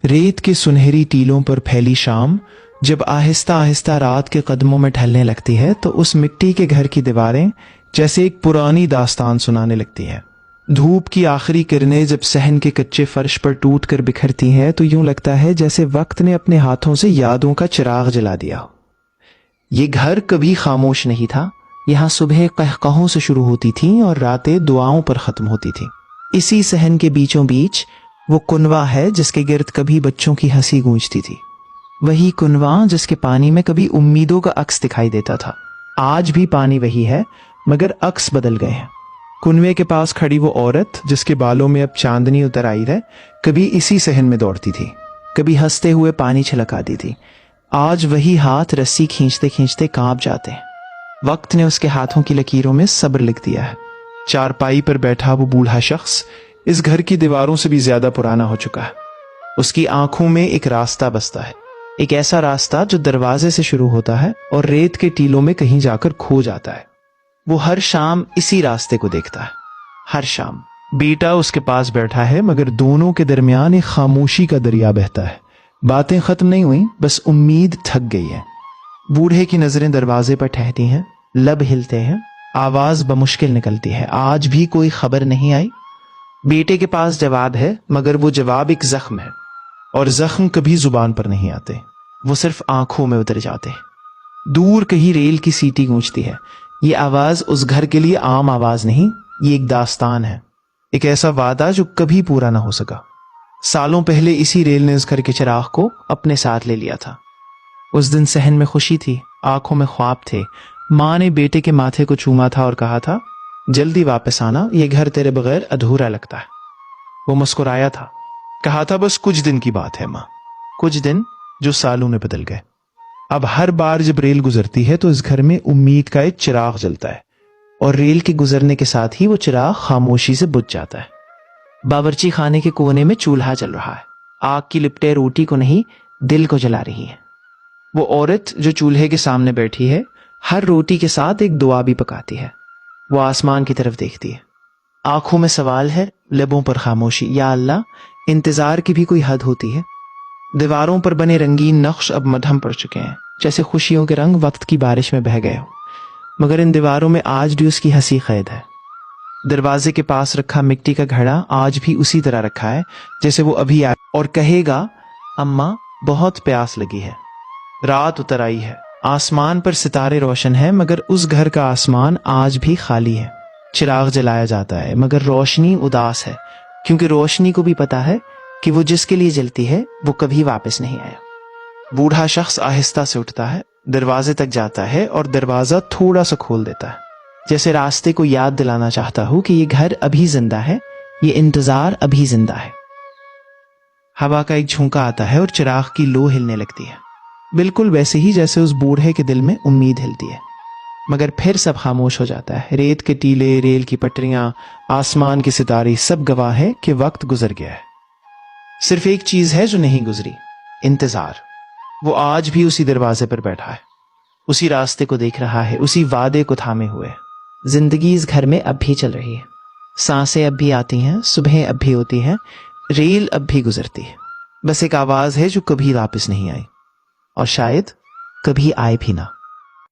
रेत के सुनहरी टीलों पर फैली शाम जब आहिस्ता आहिस्ता रात के कदमों में ढलने लगती है तो उस मिट्टी के घर की दीवारें जैसे एक पुरानी दास्तान सुनाने लगती है। धूप की आखिरी किरणें जब सहन के कच्चे फर्श पर टूट कर बिखरती हैं तो यूं लगता है जैसे वक्त ने अपने हाथों से यादों का चिराग जला दिया। ये घर कभी खामोश नहीं था। यहाँ सुबह कहकहों से शुरू होती थी और रातें दुआओं पर खत्म होती थी। इसी सहन के बीचों बीच वो कुनवा है जिसके गिर्द कभी बच्चों की हंसी गूंजती थी। वही कुनवा जिसके पानी में कभी उम्मीदों का अक्स दिखाई देता था। आज भी पानी वही है मगर अक्स बदल गए हैं। कुनवे के पास खड़ी वो औरत जिसके बालों में अब चांदनी उतर आई है, कभी इसी सहन में दौड़ती थी, कभी हंसते हुए पानी छलकाती थी। आज वही हाथ रस्सी खींचते खींचते कांप जाते हैं। वक्त ने उसके हाथों की लकीरों में सब्र लिख दिया है। चारपाई पर बैठा वो बूढ़ा शख्स इस घर की दीवारों से भी ज्यादा पुराना हो चुका है। उसकी आंखों में एक रास्ता बसता है, एक ऐसा रास्ता जो दरवाजे से शुरू होता है और रेत के टीलों में कहीं जाकर खो जाता है। वो हर शाम इसी रास्ते को देखता है। हर शाम बेटा उसके पास बैठा है मगर दोनों के दरमियान एक खामोशी का दरिया बहता है। बातें खत्म नहीं हुई, बस उम्मीद थक गई है। बूढ़े की नजरें दरवाजे पर ठहरती हैं, लब हिलते हैं, आवाज बमुश्किल निकलती है। आज भी कोई खबर नहीं आई। बेटे के पास जवाब है मगर वो जवाब एक जख्म है और जख्म कभी जुबान पर नहीं आते, वो सिर्फ आंखों में उतर जाते हैं। दूर कहीं रेल की सीटी गूंजती है। ये आवाज उस घर के लिए आम आवाज नहीं, ये एक दास्तान है, एक ऐसा वादा जो कभी पूरा ना हो सका। सालों पहले इसी रेल ने इस घर के चिराग को अपने साथ ले लिया था। उस दिन सहन में खुशी थी, आंखों में ख्वाब थे। माँ ने बेटे के माथे को चूमा था और कहा था, जल्दी वापस आना, ये घर तेरे बगैर अधूरा लगता है। वो मुस्कुराया था, कहा था बस कुछ दिन की बात है माँ। कुछ दिन जो सालों में बदल गए। अब हर बार जब रेल गुजरती है तो इस घर में उम्मीद का एक चिराग जलता है और रेल के गुजरने के साथ ही वो चिराग खामोशी से बुझ जाता है। बावर्ची खाने के कोने में चूल्हा जल रहा है। आग की लिपटें रोटी को नहीं, दिल को जला रही है। वो औरत जो चूल्हे के सामने बैठी है हर रोटी के साथ एक दुआ भी पकाती है। वो आसमान की तरफ देखती है, आंखों में सवाल है, लबों पर खामोशी। या अल्लाह, इंतजार की भी कोई हद होती है। दीवारों पर बने रंगीन नक्श अब मध्यम पड़ चुके हैं, जैसे खुशियों के रंग वक्त की बारिश में बह गए हो, मगर इन दीवारों में आज भी उसकी हंसी कैद है। दरवाजे के पास रखा मिट्टी का घड़ा आज भी उसी तरह रखा है जैसे वो अभी आया और कहेगा, अम्मा बहुत प्यास लगी है। रात उतर आई है, आसमान पर सितारे रोशन है मगर उस घर का आसमान आज भी खाली है। चिराग जलाया जाता है मगर रोशनी उदास है, क्योंकि रोशनी को भी पता है कि वो जिसके लिए जलती है वो कभी वापस नहीं आया। बूढ़ा शख्स आहिस्ता से उठता है, दरवाजे तक जाता है और दरवाजा थोड़ा सा खोल देता है, जैसे रास्ते को याद दिलाना चाहता हूं कि ये घर अभी जिंदा है, ये इंतजार अभी जिंदा है। हवा का एक झोंका आता है और चिराग की लो हिलने लगती है, बिल्कुल वैसे ही जैसे उस बूढ़े के दिल में उम्मीद हिलती है। मगर फिर सब खामोश हो जाता है। रेत के टीले, रेल की पटरियां, आसमान के सितारे सब गवाह है कि वक्त गुजर गया है। सिर्फ एक चीज है जो नहीं गुजरी, इंतजार। वो आज भी उसी दरवाजे पर बैठा है, उसी रास्ते को देख रहा है, उसी वादे को थामे हुए। जिंदगी इस घर में अब भी चल रही है, सांसें अब भी आती हैं, सुबह अब भी होती है, रेल अब भी गुजरती है। बस एक आवाज है जो कभी वापस नहीं आई और शायद कभी आए भी ना।